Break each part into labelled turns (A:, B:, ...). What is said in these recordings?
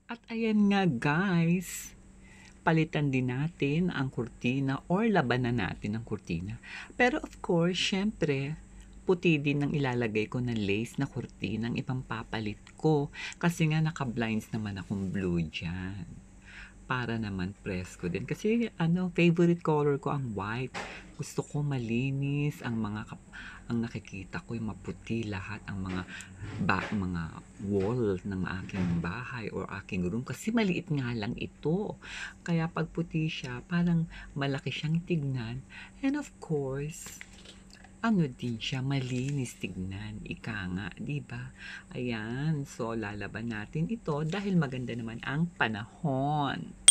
A: At ayan nga guys, palitan din natin ang kurtina or labanan natin ang kurtina. Pero of course, syempre, puti din ang ilalagay ko na lace na kurtina ang ipampapalit ko. Kasi nga naka-blinds naman akong blue dyan. Para naman presko din. Kasi favorite color ko ang white. Gusto ko malinis ang ang nakikita ko yung maputi lahat ang mga wall ng aking bahay or aking room kasi maliit nga lang ito. Kaya pag puti siya, parang malaki siyang tignan. And of course, din siya, malinis tignan. Ika nga, di ba? Ayan, so lalaban natin ito dahil maganda naman ang panahon.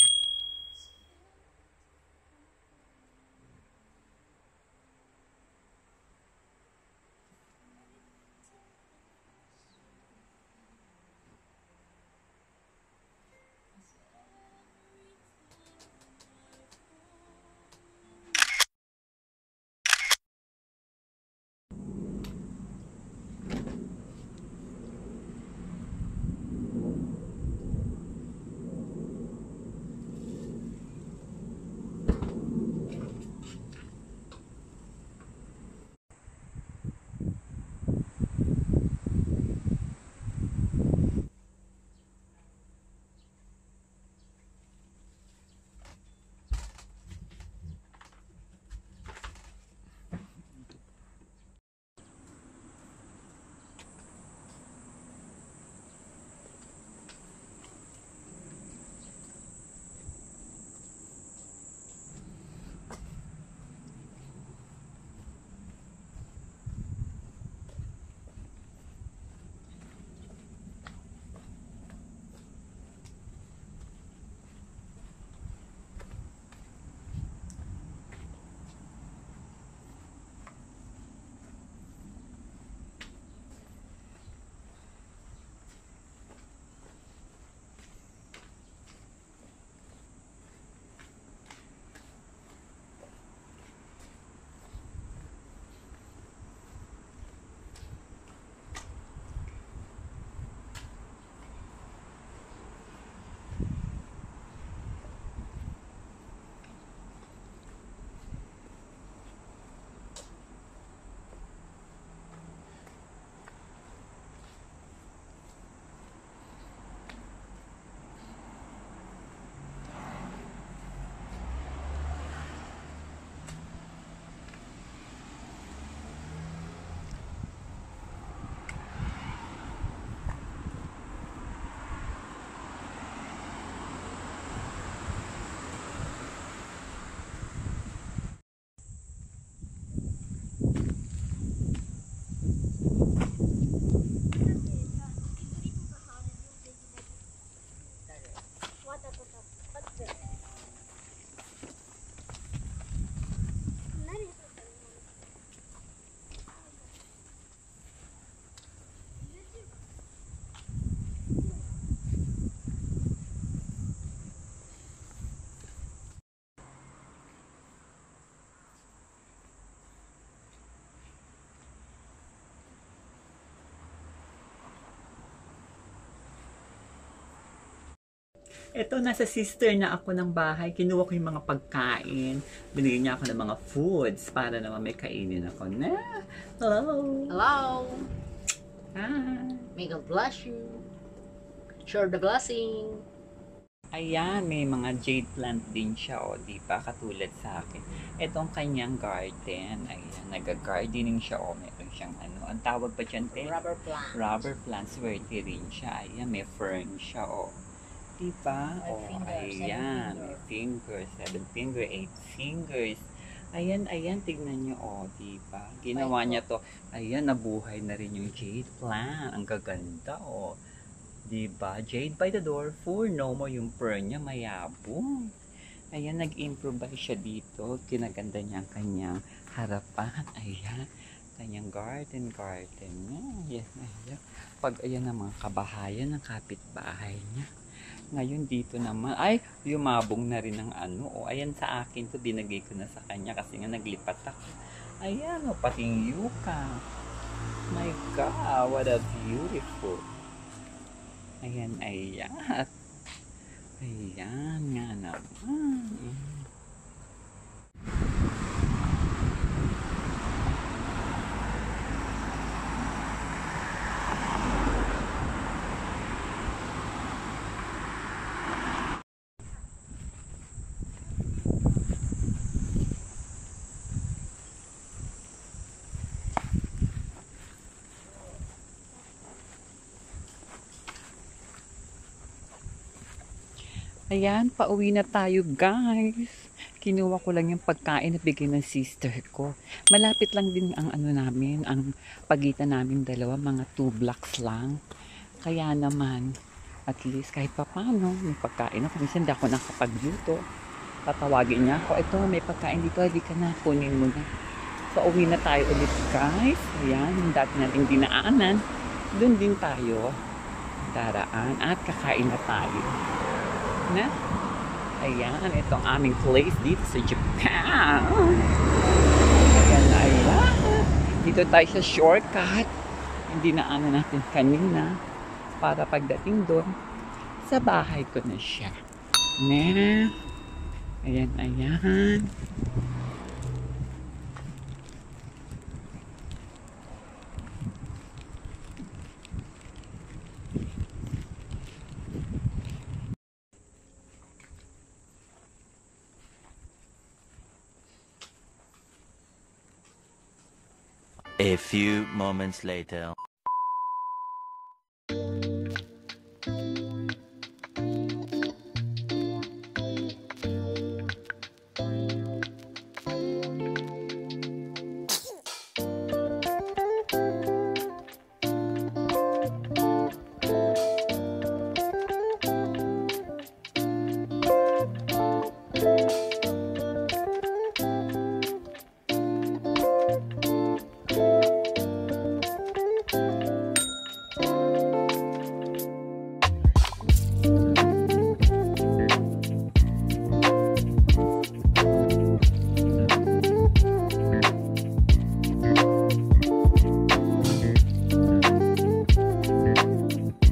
A: Ito, nasa sister na ako ng bahay. Kinuha ko yung mga pagkain. Binigyan niya ako ng mga foods para naman may kainin ako na. Hello!
B: Hello.
A: Hi!
B: May God bless you. Share the blessing.
A: Ayan, may mga jade plant din siya, o, di ba? Katulad sa akin. Itong kanyang garden. Ayan, nag-gardening siya, o. Meron siyang ano. Ang tawag pa dyan, te?
B: Rubber plant.
A: Rubber plants. Swerte rin siya. Ayan, may fern siya, o. Di ba?
B: Five
A: O,
B: fingers,
A: ayan.
B: seven
A: May fingers, 7 fingers, 8 fingers. Ayan, ayan, tignan niyo, o, di ba? Ginawa niya to. Ayan, nabuhay na rin yung jade plant. Ang gaganda, o. Diba? Jade by the door, for no more yung fern niya, mayabong. Ayan, nag-improvise siya dito. Kinaganda niya ang kanyang harapan. Ayan, kanyang garden niya. Ayan, ayan. Pag ayan ang mga kabahayan ng kapitbahay niya. Ngayon dito naman, ay, yumabong na rin ng ano. O, ayan sa akin to, binagay ko na sa kanya kasi nga naglipat ako. Ayan, o, pating yuka. My God, what a beautiful. Ayan, ayan. Ayan nga naman. Ayan, pauwi na tayo guys. Kinuha ko lang yung pagkain na bigay ng sister ko. Malapit lang din ang ano namin, ang pagitan namin dalawa, mga 2 blocks lang. Kaya naman, at least kahit pa paano, may pagkain ako. Minsan hindi ako nakapagluto. Tatawagin niya ako, ito may pagkain dito, hindi ka na, kunin mo na. So, uwi na tayo ulit guys. Ayan, yung dati nating dinaanan. Doon din tayo daraan at kakain na tayo. Na? Ayan, ito ang aming place dito sa Japan. Ayan, ayan. Dito tayo sa shortcut. Hindi na ano natin kanina. Para pagdating doon, sa bahay ko na siya. Na? Ayan, ayan.
C: A few moments later.